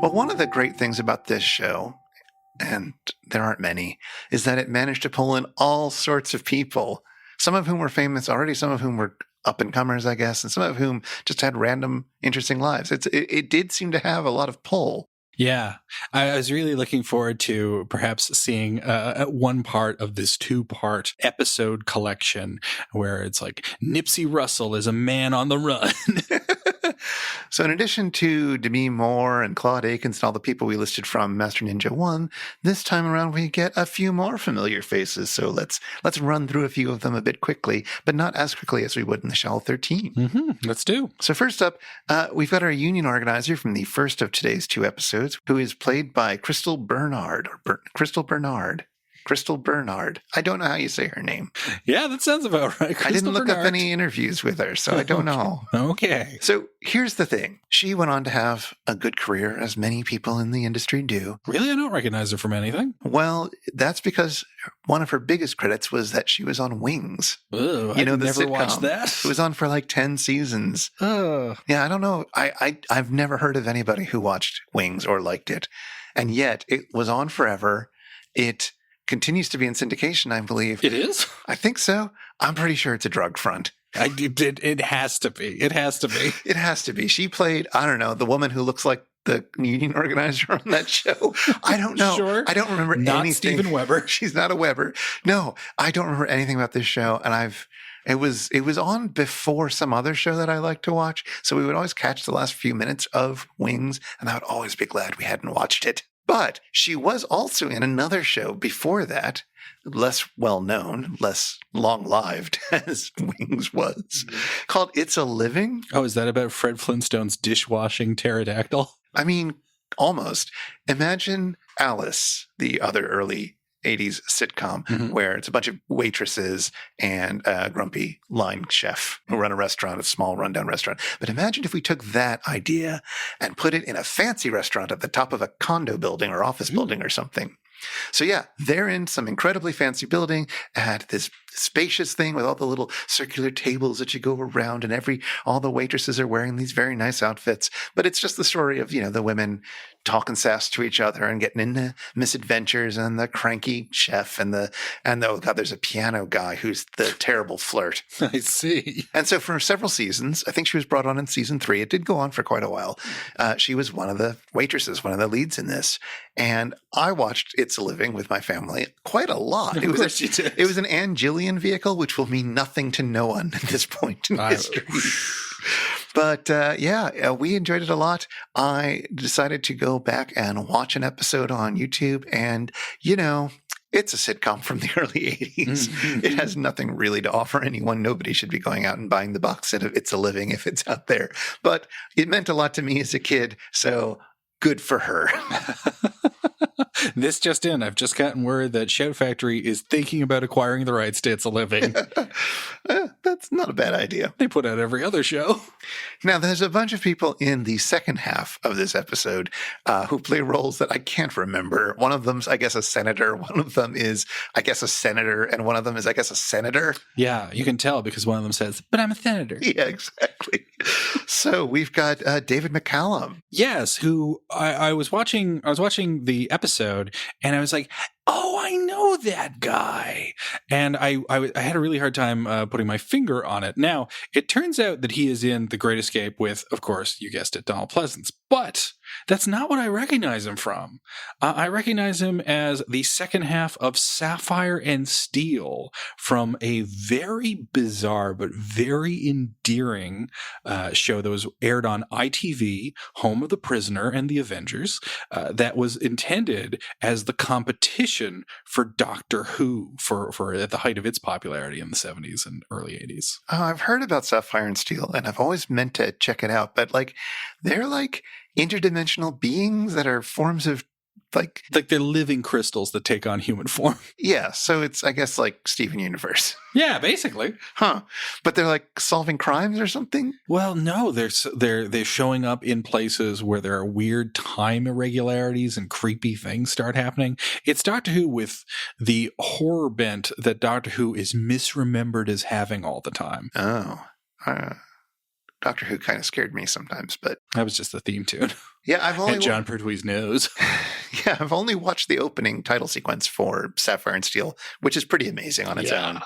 Well, one of the great things about this show, and there aren't many, is that it managed to pull in all sorts of people, some of whom were famous already, some of whom were up-and-comers, I guess, and some of whom just had random, interesting lives. It did seem to have a lot of pull. Yeah, I was really looking forward to perhaps seeing one part of this 2-part episode collection where it's like Nipsey Russell is a man on the run. So in addition to Demi Moore and Claude Akins and all the people we listed from Master Ninja 1, this time around we get a few more familiar faces. So let's run through a few of them a bit quickly, but not as quickly as we would in the Shell 13. Mm-hmm. Let's do. So first up, we've got our union organizer from the first of today's 2 episodes, who is played by Crystal Bernard. Crystal Bernard. I don't know how you say her name. Yeah, that sounds about right. I didn't look up any interviews with her, so I don't know. Okay. So here's the thing. She went on to have a good career, as many people in the industry do. Really? I don't recognize her from anything. Well, that's because one of her biggest credits was that she was on Wings. Oh, I never sitcom. watched that. It was on for like 10 seasons. Yeah, I don't know. I've never heard of anybody who watched Wings or liked it. And yet it was on forever. It continues to be in syndication, I believe. It is? I think so. I'm pretty sure it's a drug front. It has to be. It has to be. It has to be. She played, I don't know, the woman who looks like the union organizer on that show. I don't know. Sure. I don't remember Not anything. Steven Weber. She's not a Weber. No, I don't remember anything about this show. And it was on before some other show that I like to watch. So we would always catch the last few minutes of Wings, and I would always be glad we hadn't watched it. But she was also in another show before that, less well-known, less long-lived as Wings was, called It's a Living. Oh, is that about Fred Flintstone's dishwashing pterodactyl? I mean, almost. Imagine Alice, the other early 80s sitcom, where it's a bunch of waitresses and a grumpy line chef who run a restaurant, a small rundown restaurant. But imagine if we took that idea and put it in a fancy restaurant at the top of a condo building or office building or something. So yeah, they're in some incredibly fancy building at this spacious thing with all the little circular tables that you go around, and all the waitresses are wearing these very nice outfits. But it's just the story of, the women talking sass to each other and getting into misadventures, and the cranky chef and oh God, there's a piano guy who's the terrible flirt. I see. And so for several seasons, I think she was brought on in season 3. It did go on for quite a while. She was one of the waitresses, one of the leads in this. And I watched It's a Living with my family quite a lot. Of course you did. It was an Ann Gillian vehicle, which will mean nothing to no one at this point in history. But we enjoyed it a lot. I decided to go back and watch an episode on YouTube, and it's a sitcom from the early 80s. It has nothing really to offer anyone. Nobody should be going out and buying the box set of It's a Living if it's out there. But it meant a lot to me as a kid, so good for her. This just in, I've just gotten word that Shout Factory is thinking about acquiring the rights to It's a Living. That's not a bad idea. They put out every other show. Now, there's a bunch of people in the second half of this episode who play roles that I can't remember. One of them's, I guess, a senator. One of them is, I guess, a senator. And one of them is, I guess, a senator. Yeah, you can tell because one of them says, but I'm a senator. Yeah, exactly. So we've got David McCallum. Yes, who I was watching the episode and I was like, oh, I know that guy. And I had a really hard time putting my finger on it. Now, it turns out that he is in The Great Escape with, of course, you guessed it, Donald Pleasance. But that's not what I recognize him from. I recognize him as the second half of Sapphire Steel from a very bizarre but very endearing show that was aired on ITV, home of The Prisoner and The Avengers, that was intended as the competition for Doctor Who for at the height of its popularity in the 70s and early 80s. Oh, I've heard about Sapphire Steel, and I've always meant to check it out. But they're like interdimensional beings that are forms of like they're living crystals that take on human form. Yeah, so it's, I guess, like Steven Universe. Yeah, basically. Huh. But they're like solving crimes or something? Well, no, they're showing up in places where there are weird time irregularities and creepy things start happening. It's Doctor Who with the horror bent that Doctor Who is misremembered as having all the time. Oh. Doctor Who kind of scared me sometimes, but... That was just the theme tune. Yeah, I've only And John Pertwee's nose. Yeah, I've only watched the opening title sequence for Sapphire and Steel, which is pretty amazing on its own.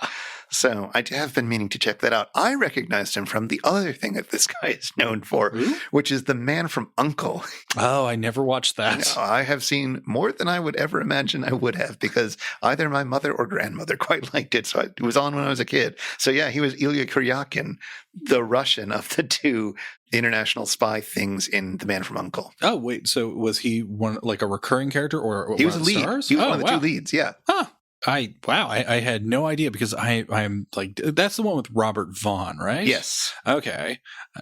So I have been meaning to check that out. I recognized him from the other thing that this guy is known for, which is The Man from U.N.C.L.E. Oh, I never watched that. I have seen more than I would ever imagine I would have, because either my mother or grandmother quite liked it. So it was on when I was a kid. So yeah, he was Ilya Kuryakin, the Russian of the two international spy things in The Man from U.N.C.L.E. Oh, wait. So was he one like a recurring character, or he was a lead? Stars? He was one of the two leads. Yeah. Huh. I had no idea, because I'm like, that's the one with Robert Vaughn, right? Yes. Okay.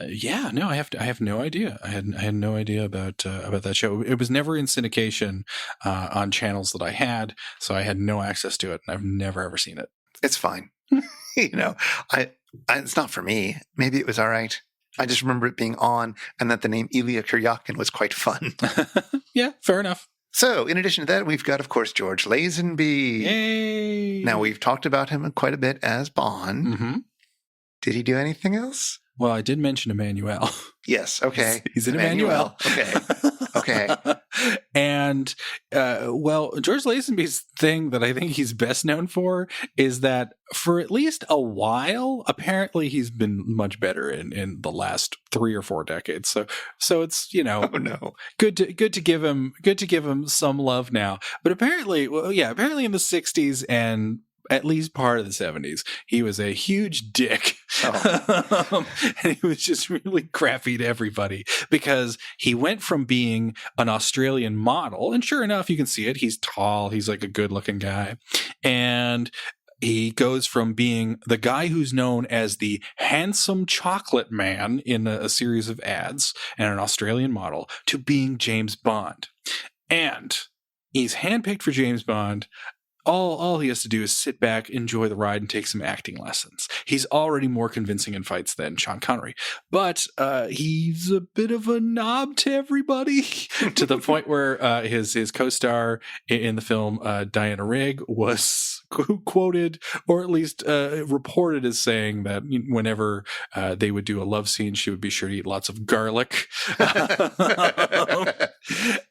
Yeah. No, I have no idea. I had no idea about that show. It was never in syndication on channels that I had, so I had no access to it, and I've never ever seen it. It's fine. It's not for me. Maybe it was all right. I just remember it being on, and that the name Ilya Kuryakin was quite fun. Yeah, fair enough. So, in addition to that, we've got, of course, George Lazenby. Yay! Now, we've talked about him quite a bit as Bond. Mm-hmm. Did he do anything else? Well, I did mention Emmanuel. Yes, okay. He's in Emmanuel. Okay. And, George Lazenby's thing that I think he's best known for is that for at least a while, apparently he's been much better in the last 3 or 4 decades. So it's, oh no, good to give him some love now. But apparently in the 60s and at least part of the 70s, he was a huge dick. Oh. And he was just really crappy to everybody, because he went from being an Australian model, and sure enough, you can see it. He's tall. He's like a good looking guy. And he goes from being the guy who's known as the handsome chocolate man in a series of ads and an Australian model, to being James Bond. And he's handpicked for James Bond. All he has to do is sit back, enjoy the ride, and take some acting lessons. He's already more convincing in fights than Sean Connery, but he's a bit of a knob to everybody, to the point where his co-star in the film, Diana Rigg, was quoted, or at least reported as saying that whenever they would do a love scene, she would be sure to eat lots of garlic.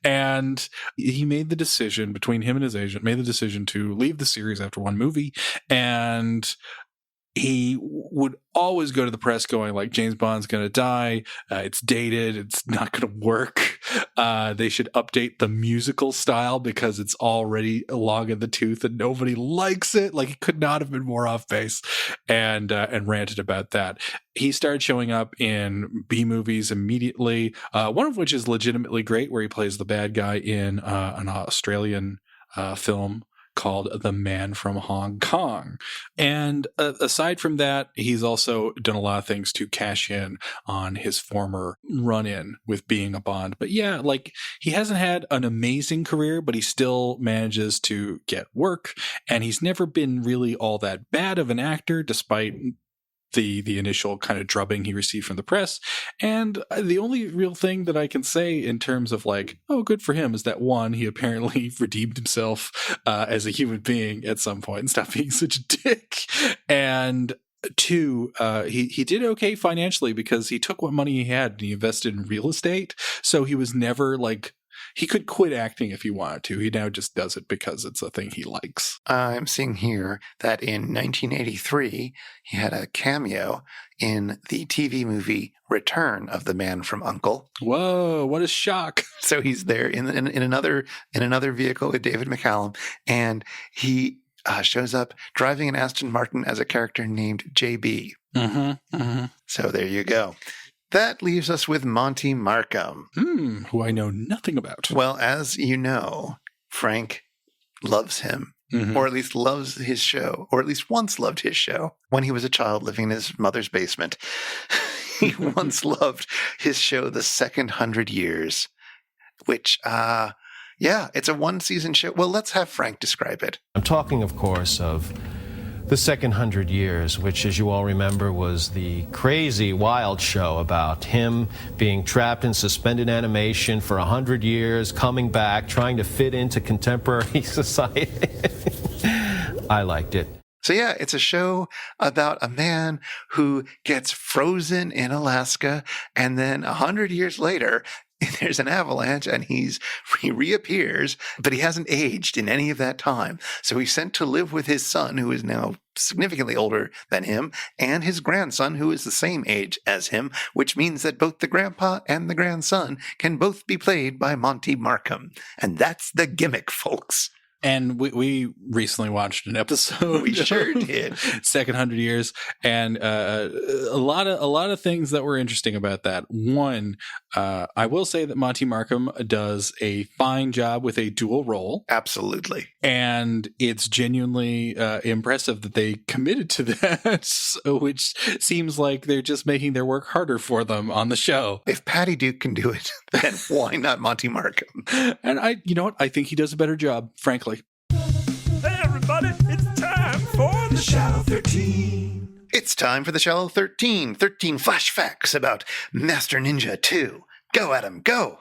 And he made the decision, between him and his agent, to leave the series after one movie. And he would always go to the press going like, James Bond's going to die. It's dated. It's not going to work. They should update the musical style because it's already long in the tooth and nobody likes it. Like, it could not have been more off base, and ranted about that. He started showing up in B movies immediately. One of which is legitimately great, where he plays the bad guy in an Australian film called The Man from Hong Kong. And aside from that, he's also done a lot of things to cash in on his former run-in with being a Bond. But yeah, like, he hasn't had an amazing career, but he still manages to get work. And he's never been really all that bad of an actor, despite the initial kind of drubbing he received from the press. And the only real thing that I can say in terms of like, oh, good for him, is that one, he apparently redeemed himself as a human being at some point and stopped being such a dick. And two, he did okay financially, because he took what money he had and he invested in real estate. So he was never like, he could quit acting if he wanted to. He now just does it because it's a thing he likes. I'm seeing here that in 1983, he had a cameo in the TV movie Return of the Man from U.N.C.L.E. Whoa, what a shock. So he's there in another vehicle with David McCallum, and he shows up driving an Aston Martin as a character named JB. Mm-hmm, mm-hmm. So there you go. That leaves us with Monty Markham. Who I know nothing about. Well, as you know, Frank loves him, or at least loves his show, or at least once loved his show when he was a child living in his mother's basement. He once loved his show, The Second 100 Years, which, it's a one-season show. Well, let's have Frank describe it. I'm talking, of course, of The Second 100 Years, which, as you all remember, was the crazy, wild show about him being trapped in suspended animation for 100 years, coming back, trying to fit into contemporary society. I liked it. So yeah, it's a show about a man who gets frozen in Alaska, and then 100 years later there's an avalanche and he reappears, but he hasn't aged in any of that time. So he's sent to live with his son, who is now significantly older than him, and his grandson, who is the same age as him, which means that both the grandpa and the grandson can both be played by Monty Markham. And that's the gimmick, folks. And we recently watched an episode. We sure did. Second 100 Years, and a lot of things that were interesting about that. One, I will say that Monty Markham does a fine job with a dual role. Absolutely. And it's genuinely impressive that they committed to that, which seems like they're just making their work harder for them on the show. If Patty Duke can do it, then why not Monty Markham? And you know what? I think he does a better job, frankly. Hey everybody, it's time for the Shallow 13. It's time for the Shallow 13. 13 flash facts about Master Ninja 2. Go, Adam, go!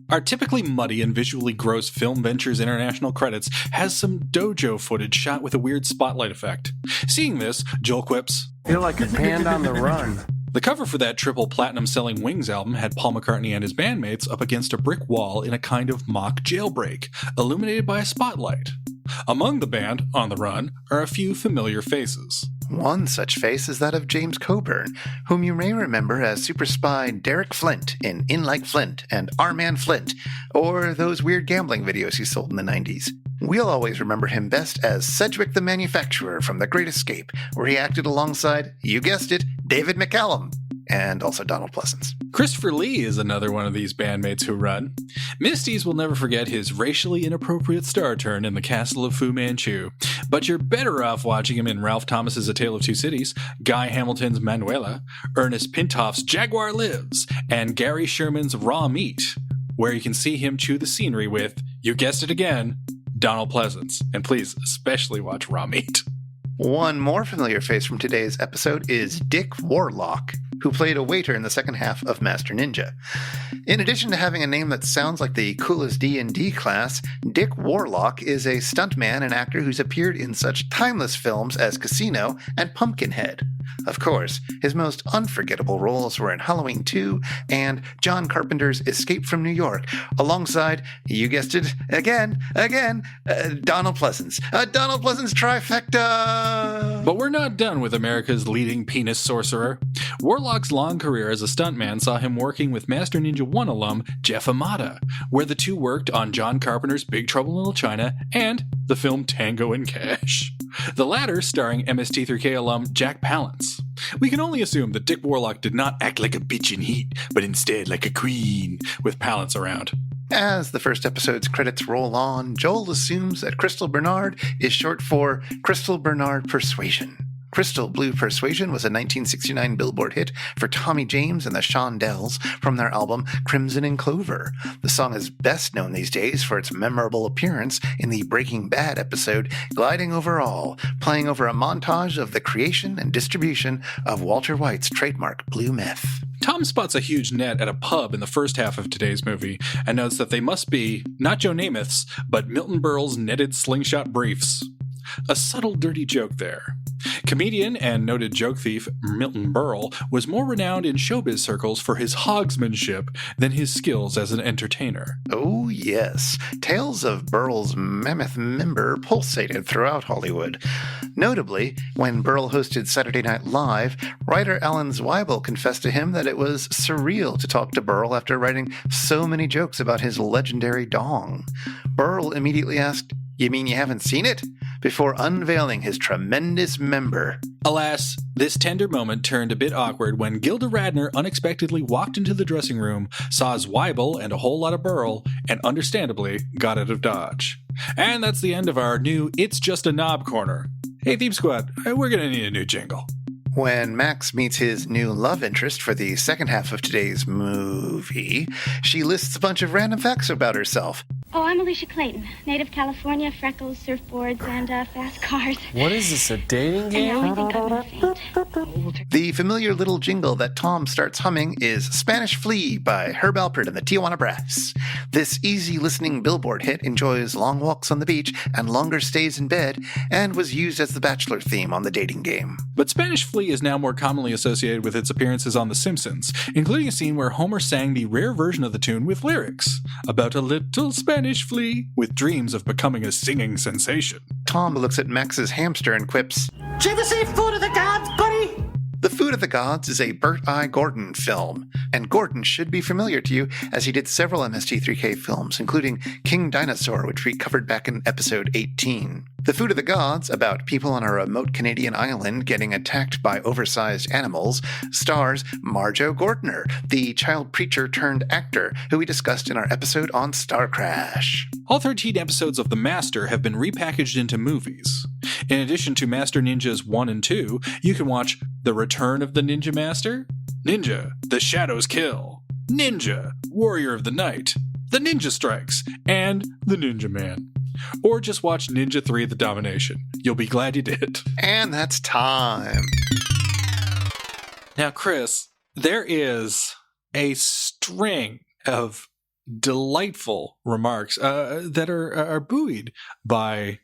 Our typically muddy and visually gross Film Ventures International credits has some dojo footage shot with a weird spotlight effect. Seeing this, Joel quips, "Feel like a panda on the run." The cover for that triple platinum-selling Wings album had Paul McCartney and his bandmates up against a brick wall in a kind of mock jailbreak, illuminated by a spotlight. Among the band, on the run, are a few familiar faces. One such face is that of James Coburn, whom you may remember as super spy Derek Flint in Like Flint and Our Man Flint, or those weird gambling videos he sold in the 90s. We'll always remember him best as Sedgwick the Manufacturer from The Great Escape, where he acted alongside, you guessed it, David McCallum, and also Donald Pleasance. Christopher Lee is another one of these bandmates who run. Misties will never forget his racially inappropriate star turn in The Castle of Fu Manchu, but you're better off watching him in Ralph Thomas's A Tale of Two Cities, Guy Hamilton's Manuela, Ernest Pintoff's Jaguar Lives, and Gary Sherman's Raw Meat, where you can see him chew the scenery with, you guessed it again, Donald Pleasance. And please, especially watch Raw Meat. One more familiar face from today's episode is Dick Warlock, who played a waiter in the second half of Master Ninja. In addition to having a name that sounds like the coolest D&D class, Dick Warlock is a stuntman and actor who's appeared in such timeless films as Casino and Pumpkinhead. Of course, his most unforgettable roles were in Halloween 2 and John Carpenter's Escape from New York, alongside, you guessed it, again, Donald Pleasance. Donald Pleasance trifecta! But we're not done with America's leading penis sorcerer. Warlock's long career as a stuntman saw him working with Master Ninja 1 alum Jeff Amata, where the two worked on John Carpenter's Big Trouble in Little China and the film Tango and Cash. The latter starring MST3K alum Jack Palance. We can only assume that Dick Warlock did not act like a bitch in Heat, but instead like a queen, with Palance around. As the first episode's credits roll on, Joel assumes that Crystal Bernard is short for Crystal Bernard Persuasion. Crystal Blue Persuasion was a 1969 Billboard hit for Tommy James and the Shondells from their album Crimson and Clover. The song is best known these days for its memorable appearance in the Breaking Bad episode Gliding Over All, playing over a montage of the creation and distribution of Walter White's trademark blue meth. Tom spots a huge net at a pub in the first half of today's movie and notes that they must be not Joe Namath's, but Milton Berle's netted slingshot briefs. A subtle dirty joke there. Comedian and noted joke thief Milton Berle was more renowned in showbiz circles for his hogsmanship than his skills as an entertainer. Oh yes, tales of Berle's mammoth member pulsated throughout Hollywood. Notably, when Berle hosted Saturday Night Live, writer Alan Zweibel confessed to him that it was surreal to talk to Berle after writing so many jokes about his legendary dong. Berle immediately asked, "You mean you haven't seen it?" before unveiling his tremendous member. Alas, this tender moment turned a bit awkward when Gilda Radner unexpectedly walked into the dressing room, saw Zweibel and a whole lot of Berle, and understandably got out of Dodge. And that's the end of our new It's Just a Knob corner. Hey, Theme Squad, we're gonna need a new jingle. When Max meets his new love interest for the second half of today's movie, she lists a bunch of random facts about herself. Oh, I'm Alicia Clayton, native California, freckles, surfboards, and fast cars. What is this, a dating And game? now I think I'm gonna faint. The familiar little jingle that Tom starts humming is Spanish Flea by Herb Alpert and the Tijuana Brass. This easy listening Billboard hit enjoys long walks on the beach and longer stays in bed, and was used as the Bachelor theme on the dating game. But Spanish Flea is now more commonly associated with its appearances on The Simpsons, including a scene where Homer sang the rare version of the tune with lyrics about a little Spanish flea with dreams of becoming a singing sensation. Tom looks at Max's hamster and quips, Did you ever see Food of the Gods, buddy? The Food of the Gods is a Burt I. Gordon film, and Gordon should be familiar to you as he did several MST3K films, including King Dinosaur, which we covered back in episode 18. The Food of the Gods, about people on a remote Canadian island getting attacked by oversized animals, stars Marjo Gordner, the child preacher turned actor, who we discussed in our episode on Star Crash. All 13 episodes of The Master have been repackaged into movies. In addition to Master Ninjas 1 and 2, you can watch The Return of the Ninja Master, Ninja, The Shadows Kill, Ninja, Warrior of the Night, The Ninja Strikes, and The Ninja Man. Or just watch Ninja 3 The Domination. You'll be glad you did. And that's time. Now, Chris, there is a string of delightful remarks that are buoyed by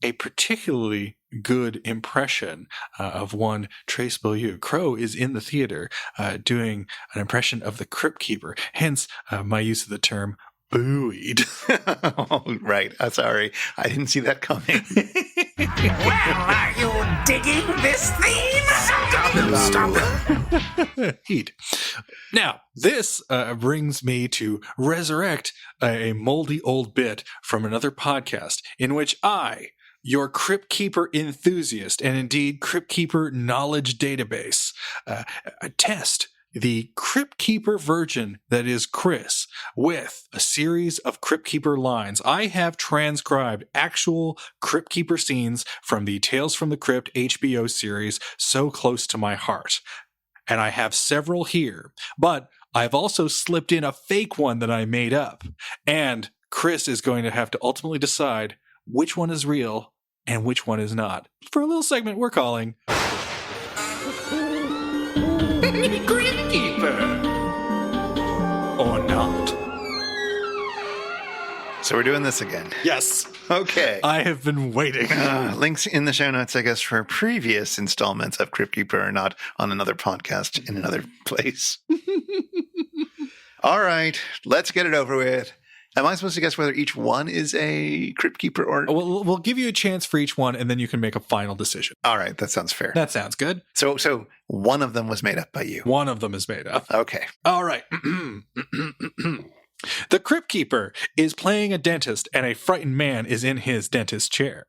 a particularly good impression of one Trace Beaulieu. Crow is in the theater doing an impression of the Crypt Keeper, hence my use of the term buoyed. Oh, right. Sorry. I didn't see that coming. Well, are you digging this theme? Stop. Heat. Now, this brings me to resurrect a moldy old bit from another podcast in which I, your Crypt Keeper enthusiast and indeed Crypt Keeper knowledge database, test the Crypt Keeper virgin that is Chris with a series of Crypt Keeper lines. I have transcribed actual Crypt Keeper scenes from the Tales from the Crypt HBO series so close to my heart. And I have several here, but I've also slipped in a fake one that I made up. And Chris is going to have to ultimately decide which one is real and which one is not. For a little segment we're calling Crypt Keeper or not. So we're doing this again. Yes. Okay. I have been waiting. Links in the show notes, I guess, for previous installments of Crypt Keeper or not on another podcast in another place. All right. Let's get it over with. Am I supposed to guess whether each one is a Crypt Keeper or... We'll give you a chance for each one, and then you can make a final decision. All right. That sounds fair. That sounds good. So one of them was made up by you. One of them is made up. Okay. All right. The Crypt Keeper is playing a dentist, and a frightened man is in his dentist chair.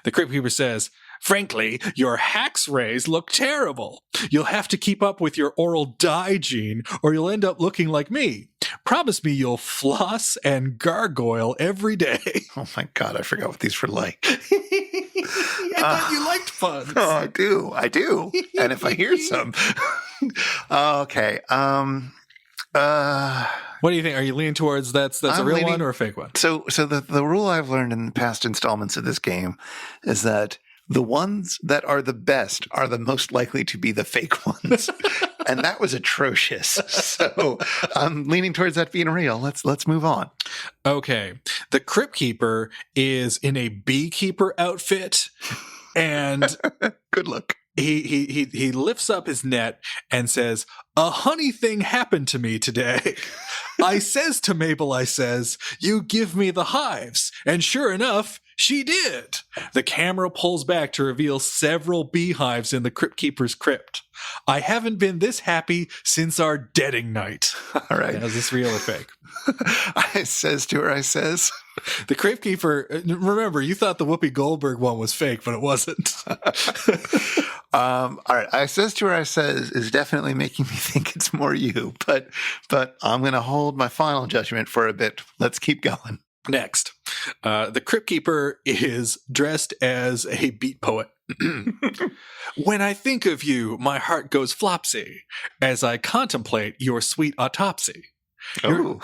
The Crypt Keeper says, "Frankly, your hacks rays look terrible. You'll have to keep up with your oral hygiene, or you'll end up looking like me. Promise me you'll floss and gargoyle every day." Oh my God, I forgot what these were like. I thought you liked puns. Oh, I do. And if I hear some. Okay. What do you think? Are you leaning towards that's a real one or a fake one? So the rule I've learned in past installments of this game is that the ones that are the best are the most likely to be the fake ones. And that was atrocious. So I'm leaning towards that being real. Let's move on. Okay. The Crypt Keeper is in a beekeeper outfit, and good look. He lifts up his net and says, "A honey thing happened to me today. I says to Mabel, you give me the hives. And sure enough, she did." The camera pulls back to reveal several beehives in the Crypt Keeper's crypt. "I haven't been this happy since our deading night." All right. Now, is this real or fake? I says to her, The Crypt Keeper, remember, you thought the Whoopi Goldberg one was fake, but it wasn't. All right. I says to her, is definitely making me think it's more you, but I'm going to hold my final judgment for a bit. Let's keep going. Next, the Crypt Keeper is dressed as a beat poet. "When I think of you, my heart goes flopsy as I contemplate your sweet autopsy." Oh,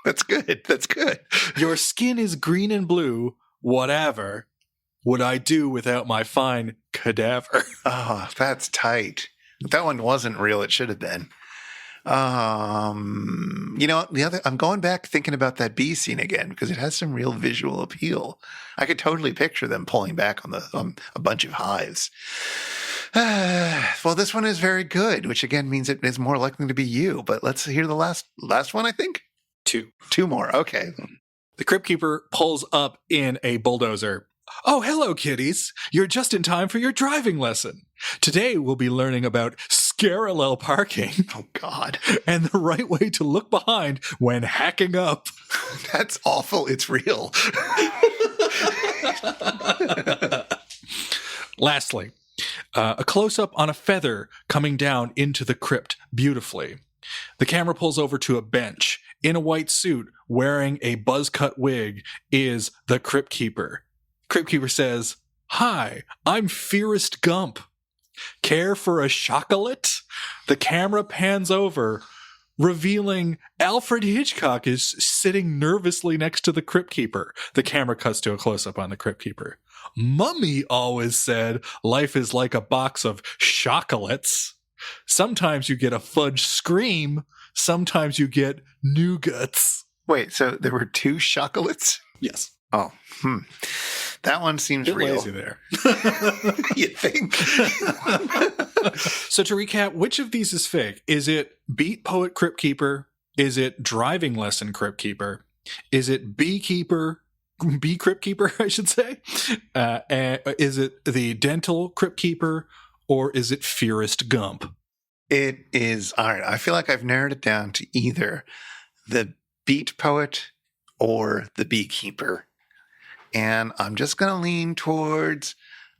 that's good. That's good. Your skin is green and blue. Whatever would I do without my fine cadaver? Oh, that's tight. That one wasn't real. It should have been. I'm going back thinking about that bee scene again because it has some real visual appeal. I could totally picture them pulling back on a bunch of hives. Well, this one is very good, which again means it is more likely to be you. But let's hear the last one, I think. Two more. Okay. The Crypt Keeper pulls up in a bulldozer. Oh, hello, kiddies. You're just in time for your driving lesson. Today we'll be learning about parallel parking. Oh, God. And the right way to look behind when hacking up. That's awful. It's real. Lastly, a close-up on a feather coming down into the crypt beautifully. The camera pulls over to a bench. In a white suit, wearing a buzz-cut wig, is the Crypt Keeper. Crypt Keeper says, "Hi, I'm Fearest Gump. Care for a chocolate?" The camera pans over, revealing Alfred Hitchcock is sitting nervously next to the Crypt Keeper. The camera cuts to a close-up on the Crypt Keeper. Mummy always said life is like a box of chocolates. Sometimes you get a fudge scream. Sometimes you get nougats. Wait, so there were two chocolates? Yes. Oh, that one seems Bit real. lazy there. You think? So to recap, which of these is fake? Is it Beat Poet Crypt Keeper? Is it Driving Lesson Crypt Keeper? Is it Bee Crypt Keeper, I should say? Is it the Dental Crypt Keeper? Or is it Fearest Gump? It is. All right. I feel like I've narrowed it down to either the Beat Poet or the Beekeeper. And I'm just going to lean towards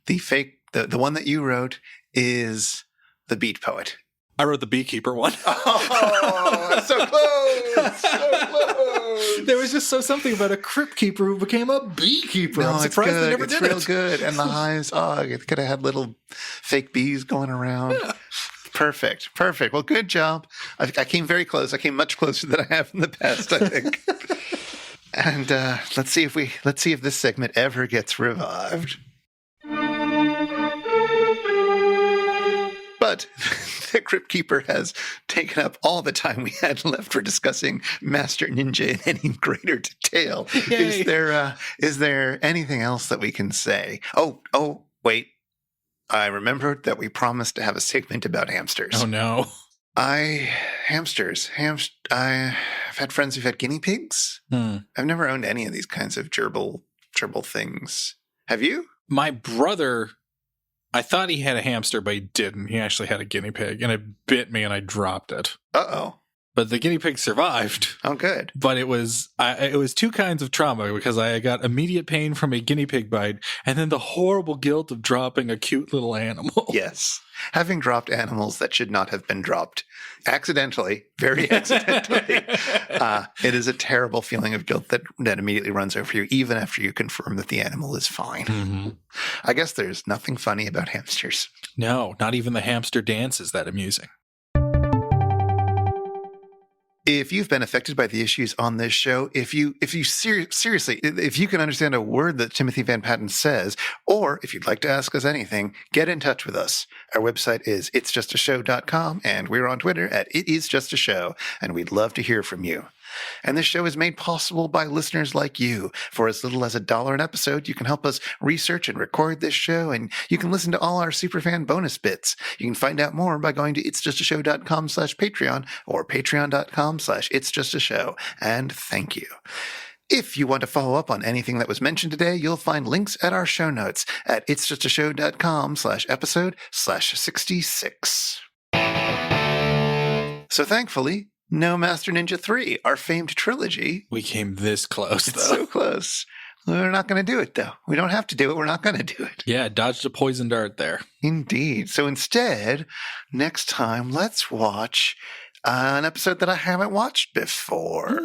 the fake. The one that you wrote is the Beat Poet. I wrote the Beekeeper one. Oh, so close. So close. There was just something about a Crypt Keeper who became a Beekeeper. No, I'm surprised they never it's did real it. good. And the hives, it could have had little fake bees going around. Yeah. Perfect. Well, good job. I came very close. I came much closer than I have in the past, I think. And let's see if this segment ever gets revived. But the Crypt Keeper has taken up all the time we had left for discussing Master Ninja in any greater detail. Yay. Is there anything else that we can say? Oh, wait. I remembered that we promised to have a segment about hamsters. Oh, no. Hamsters. I've had friends who've had guinea pigs. I've never owned any of these kinds of gerbil things. Have you? My brother, I thought he had a hamster, but he didn't. He actually had a guinea pig, and it bit me, and I dropped it. Uh-oh. But the guinea pig survived. Oh, good. But it was two kinds of trauma because I got immediate pain from a guinea pig bite and then the horrible guilt of dropping a cute little animal. Yes. Having dropped animals that should not have been dropped accidentally, very accidentally, it is a terrible feeling of guilt that immediately runs over you, even after you confirm that the animal is fine. Mm-hmm. I guess there's nothing funny about hamsters. No, not even the hamster dance is that amusing. If you've been affected by the issues on this show, if you seriously, if you can understand a word that Timothy Van Patten says, or if you'd like to ask us anything, get in touch with us. Our website is itsjustashow.com, and we're on Twitter at itisjustashow, and we'd love to hear from you. And this show is made possible by listeners like you. For as little as $1 an episode, you can help us research and record this show, and you can listen to all our superfan bonus bits. You can find out more by going to itsjustashow.com/Patreon or patreon.com/itsjustashow. And thank you. If you want to follow up on anything that was mentioned today, you'll find links at our show notes at itsjustashow.com/episode/66. So thankfully, no Master Ninja 3, our famed trilogy. We came this close, though. It's so close. We're not going to do it, though. We don't have to do it. We're not going to do it. Yeah, dodged a poison dart there. Indeed. So instead, next time, let's watch an episode that I haven't watched before.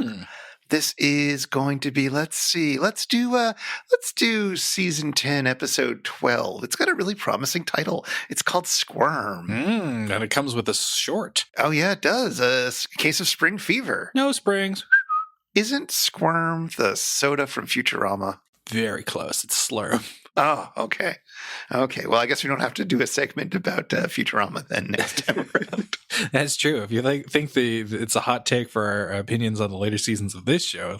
This is going to be, let's do season 10, episode 12. It's got a really promising title. It's called Squirm. And it comes with a short. Oh, yeah, it does. A case of spring fever. No springs. Isn't Squirm the soda from Futurama? Very close. It's Slurm. Oh, okay. Okay. Well, I guess we don't have to do a segment about Futurama then next time around. That's true. If you think it's a hot take for our opinions on the later seasons of this show,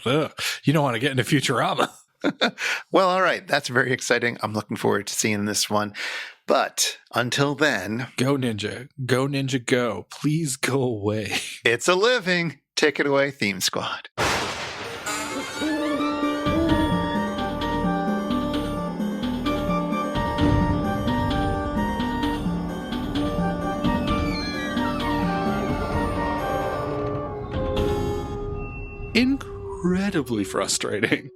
you don't want to get into Futurama. Well, all right. That's very exciting. I'm looking forward to seeing this one. But until then, go Ninja. Go Ninja go. Please go away. It's a living. Take it away, Theme Squad. Incredibly frustrating.